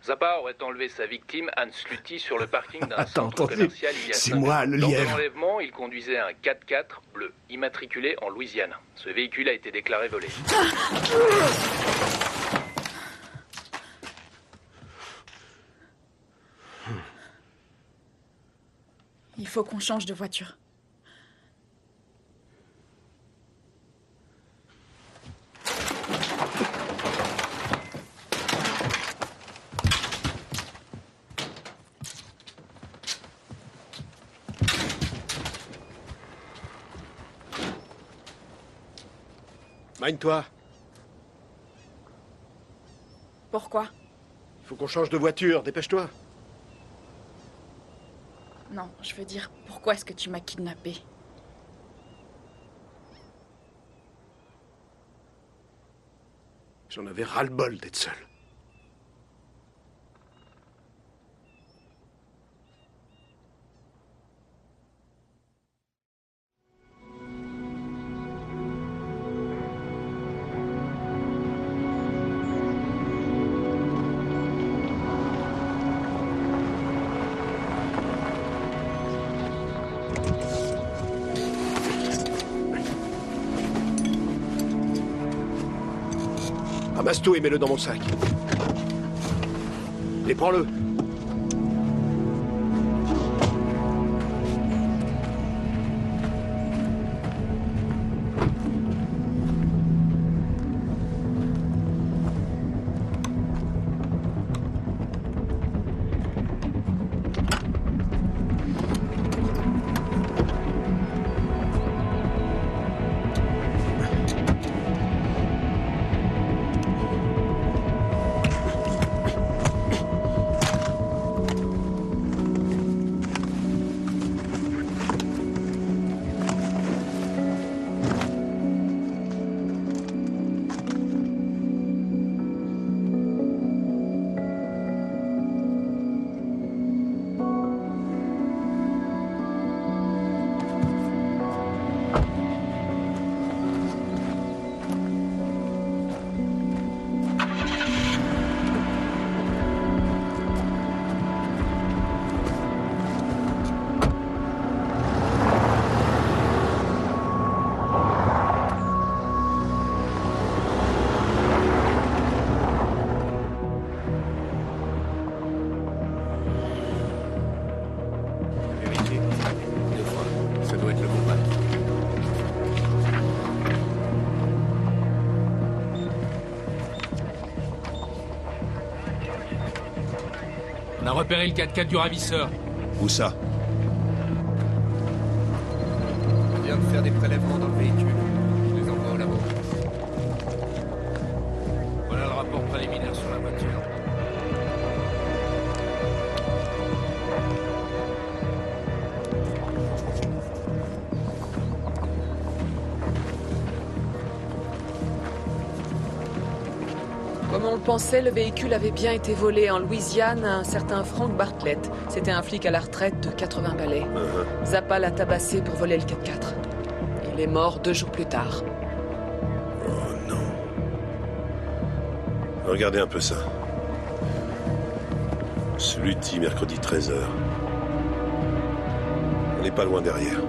Zappa aurait enlevé sa victime, Anne Sluty, sur le parking d'un centre commercial il y a 5 ans. C'est moi, le Lors de Lièvre. l'enlèvement, il conduisait un 4x4 bleu, immatriculé en Louisiane. Ce véhicule a été déclaré volé. Il faut qu'on change de voiture. Mine-toi. Pourquoi? Il faut qu'on change de voiture, dépêche-toi. Non, je veux dire, pourquoi est-ce que tu m'as kidnappé? J'en avais ras-le-bol d'être seul. Ramasse tout et mets-le dans mon sac. Et prends-le. On a repéré le 4x4 du ravisseur. Où ça? On vient de faire des prélèvements dans le véhicule. Je les envoie au labo. Voilà le rapport préliminaire sur la voiture. Comme on le pensait, le véhicule avait bien été volé en Louisiane à un certain Frank Bartlett. C'était un flic à la retraite de 80 balais. Zappa l'a tabassé pour voler le 4x4. Il est mort 2 jours plus tard. Oh non. Regardez un peu ça. Sluty, mercredi 13h. On n'est pas loin derrière.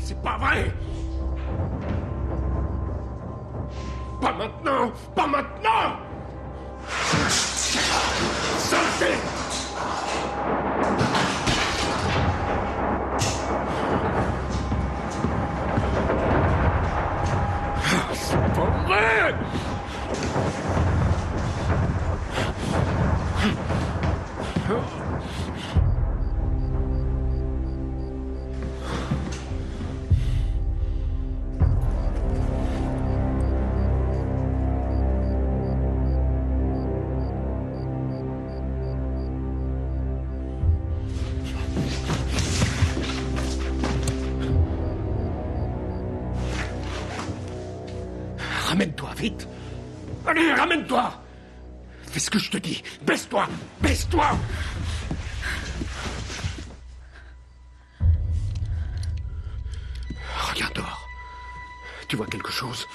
C'est pas vrai! Pas maintenant! Pas maintenant! Sortez! C'est pas vrai! Ramène-toi, vite! Allez, ramène-toi! Fais ce que je te dis! Baisse-toi! Baisse-toi! Regarde dehors. Tu vois quelque chose?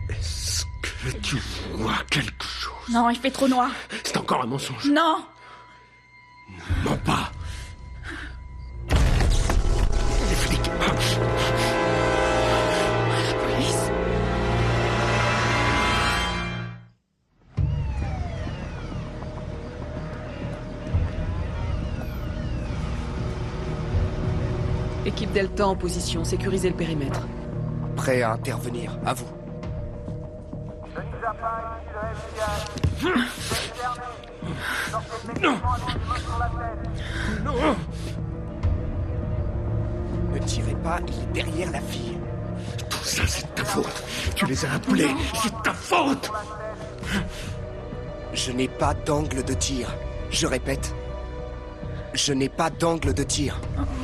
Est-ce que tu vois quelque chose? Non, il fait trop noir. C'est encore un mensonge. Non! Mens pas. Les flics. La police. Équipe Delta en position, sécurisez le périmètre. Prêt à intervenir, à vous. Non. Non. Ne tirez pas, il est derrière la fille. Tout ça, c'est ta faute. Tu les as appelés, c'est ta faute. Je n'ai pas d'angle de tir. Je répète. Je n'ai pas d'angle de tir.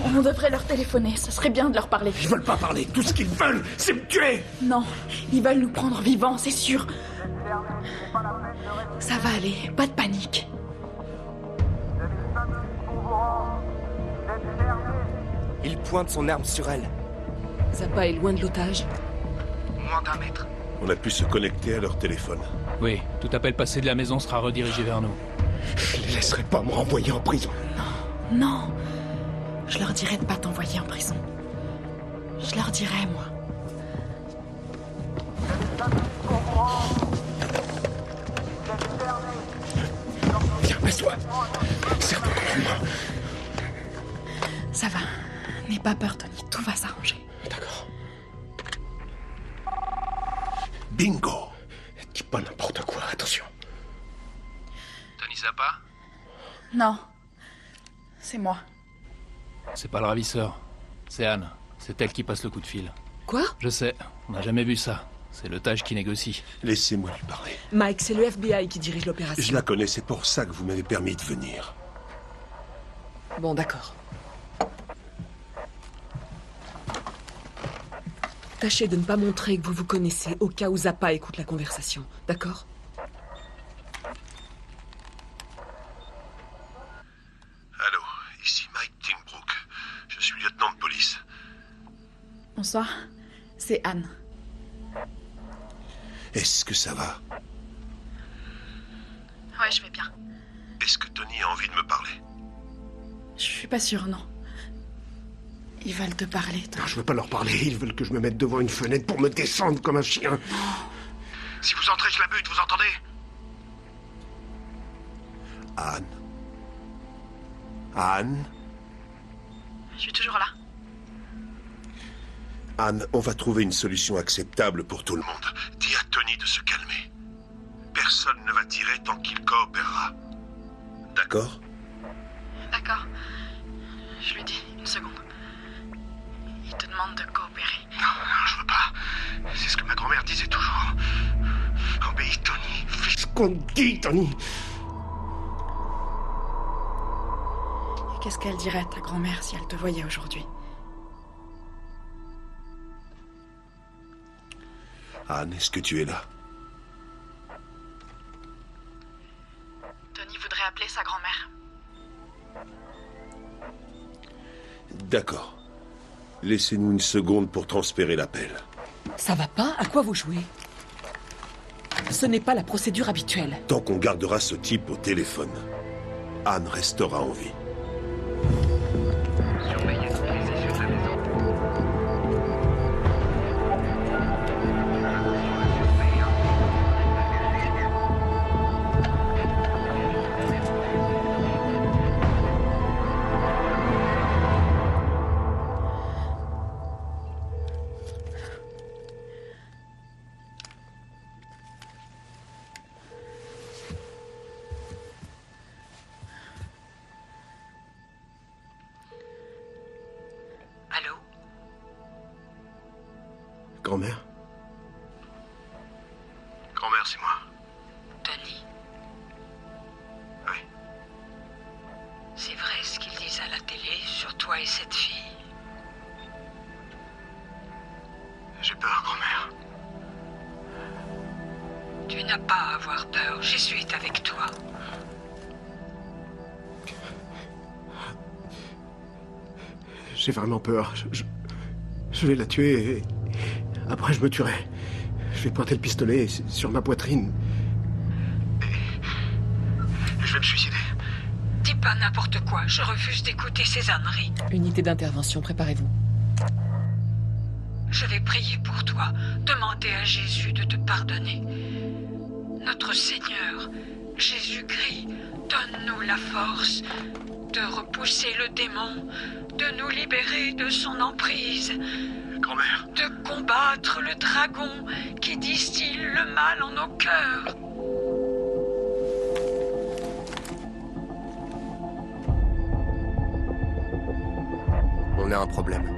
On devrait leur téléphoner, ce serait bien de leur parler. Ils veulent pas parler, tout ce qu'ils veulent, c'est me tuer. Non, ils veulent nous prendre vivants, c'est sûr. Ça va aller, pas de panique. Il pointe son arme sur elle. Zappa est loin de l'otage. Moins d'1 mètre. On a pu se connecter à leur téléphone. Oui, tout appel passé de la maison sera redirigé vers nous. Je les laisserai pas me renvoyer en prison. Non, je leur dirai de pas t'envoyer en prison. Je leur dirai, moi. Viens, baisse-toi. Serre-toi contre moi. Ça va. N'aie pas peur, Tony. Tout va s'arranger. D'accord. Bingo. Dis pas n'importe quoi, attention. Tony Zappa? Non. C'est moi. C'est pas le ravisseur. C'est Anne. C'est elle qui passe le coup de fil. Quoi? Je sais. On n'a jamais vu ça. C'est l'otage qui négocie. Laissez-moi lui parler. Mike, c'est le FBI qui dirige l'opération. Je la connais, c'est pour ça que vous m'avez permis de venir. Bon, d'accord. Tâchez de ne pas montrer que vous vous connaissez au cas où Zappa écoute la conversation, d'accord? Allô, ici Mike Tingbrook. Je suis lieutenant de police. Bonsoir. C'est Anne. Est-ce que ça va? Ouais, je vais bien. Est-ce que Tony a envie de me parler? Je suis pas sûre, non. Ils veulent te parler, Tony. Non, je veux pas leur parler. Ils veulent que je me mette devant une fenêtre pour me descendre comme un chien. Si vous entrez, je la bute, vous entendez? Anne? Anne? Je suis toujours là. Anne, on va trouver une solution acceptable pour tout le monde. Dis à Tony de se calmer. Personne ne va tirer tant qu'il coopérera. D'accord? D'accord. Je lui dis, une seconde. Il te demande de coopérer. Non, je veux pas. C'est ce que ma grand-mère disait toujours. Obéis, Tony. Fais ce qu'on te dit, Tony. Et qu'est-ce qu'elle dirait à ta grand-mère si elle te voyait aujourd'hui? Anne, est-ce que tu es là? Tony voudrait appeler sa grand-mère. D'accord. Laissez-nous une seconde pour transférer l'appel. Ça va pas? À quoi vous jouez? Ce n'est pas la procédure habituelle. Tant qu'on gardera ce type au téléphone, Anne restera en vie. Surveillez toutes les issues de la maison. Allô? Grand-mère? Grand-mère, c'est moi. Tony, Oui. c'est vrai ce qu'ils disent à la télé sur toi et cette fille? J'ai peur, grand-mère. Tu n'as pas à avoir peur, je suis avec toi. J'ai vraiment peur. Je vais la tuer et après je me tuerai. Je vais pointer le pistolet sur ma poitrine. Et je vais me suicider. Dis pas n'importe quoi, je refuse d'écouter ces âneries. Unité d'intervention, préparez-vous. Je vais prier pour toi, demander à Jésus de te pardonner. Notre Seigneur, Jésus-Christ, donne-nous la force de repousser le démon, de nous libérer de son emprise. Grand-mère. De combattre le dragon qui distille le mal en nos cœurs. On a un problème.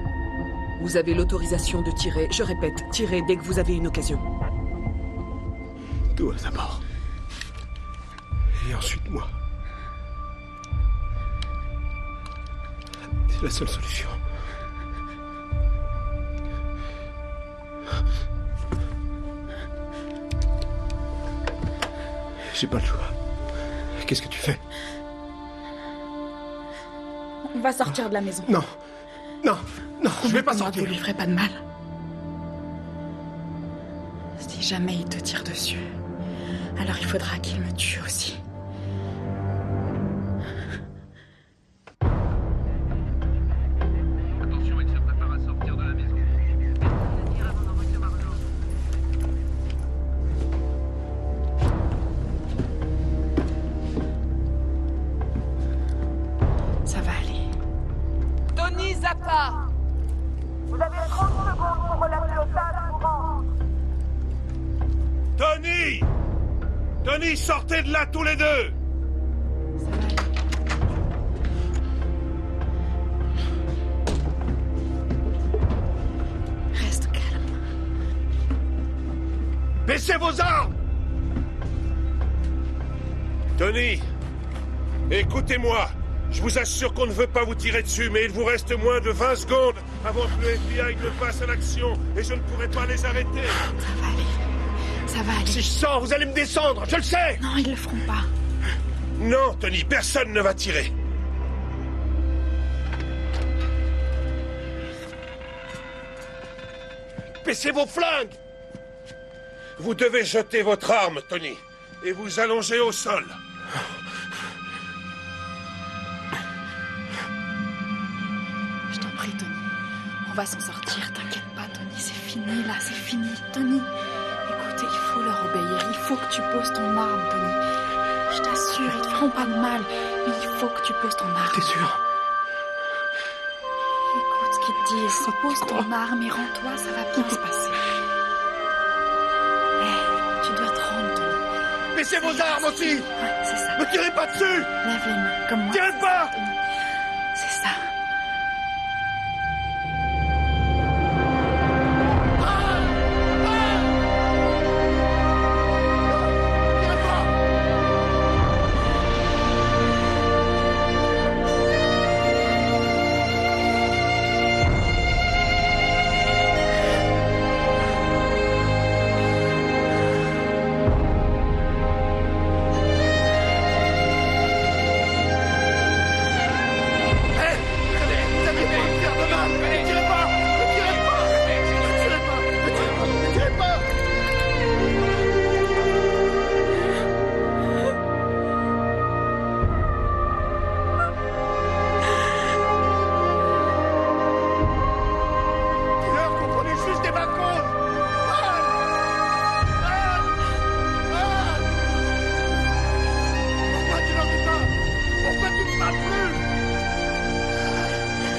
Vous avez l'autorisation de tirer. Je répète, tirez dès que vous avez une occasion. Toi d'abord. Et ensuite moi. C'est la seule solution. J'ai pas le choix. Qu'est-ce que tu fais? On va sortir de la maison. Non. Non. Non, je vais pas sortir. Vous lui ferez pas de mal. Si jamais il te tire dessus, alors il faudra qu'il me tue aussi. Attention, il se prépare à sortir de la maison. Ça va aller. Tony Zappa! Vous avez 30 secondes pour relâcher l'otage mourant. Tony! Tony, sortez de là tous les deux! Ça va aller. Reste calme. Baissez vos armes! Tony, écoutez-moi. Je vous assure qu'on ne veut pas vous tirer dessus, mais il vous reste moins de 20 secondes avant que le FBI ne passe à l'action et je ne pourrai pas les arrêter. Ça va aller. Ça va aller. Si je sors, vous allez me descendre, je le sais! Non, ils le feront pas. Non, Tony, personne ne va tirer. Baissez vos flingues! Vous devez jeter votre arme, Tony, et vous allonger au sol. Je t'en prie, Tony. On va s'en sortir, t'inquiète pas, Tony. C'est fini, là, c'est fini. Tony, écoute, il faut leur obéir. Il faut que tu poses ton arme, Tony. Je t'assure, ils te feront pas de mal. Il faut que tu poses ton arme. T'es sûr? Écoute ce qu'ils te disent. Pose ton arme et rends-toi, ça va bien se passer. Hé, tu dois te rendre, Tony. Baissez vos armes aussi! Ouais, c'est ça. Ne tirez pas dessus! Lève les mains, comme moi. Tirez pas! Tony. C'est ça.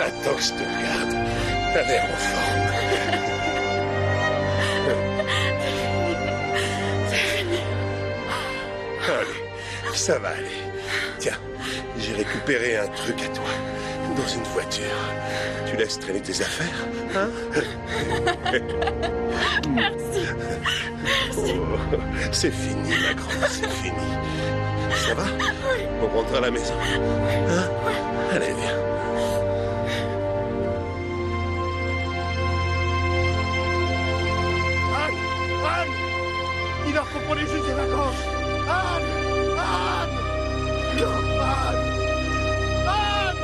Attends que je te regarde. T'as l'air en forme. Allez, ça va aller. Tiens, j'ai récupéré un truc à toi. Dans une voiture. Tu laisses traîner tes affaires, hein? Merci. Merci. Oh, c'est fini, ma grande, c'est fini. Ça va? Oui. On rentre à la maison. Hein? Allez, viens. Anne! Il leur faut prendre juste des vacances! Anne! Anne! Non, Anne! Anne!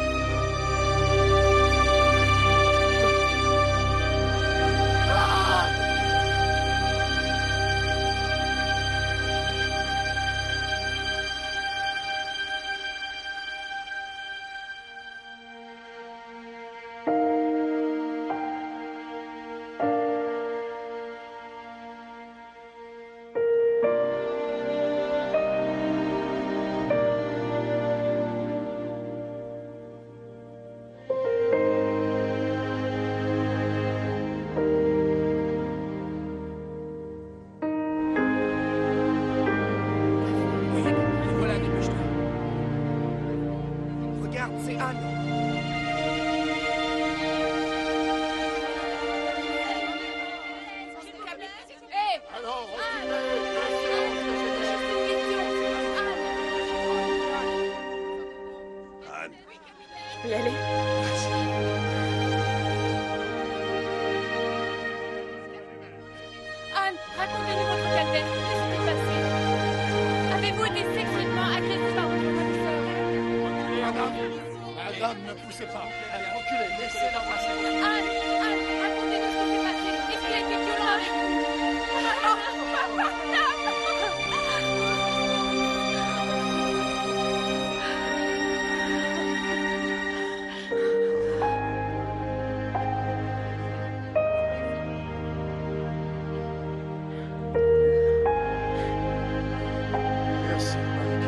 peut y aller. Anne, racontez-nous votre calvaire. Qu'est-ce qui s'est passé? Avez-vous été sexuellement agressée par votre professeur? Madame, ne poussez pas. Allez, reculez, laissez-la passer. Anne, racontez-nous ce qui s'est passé. Est-ce qu'il a été violent avec vous? Merci, Mike.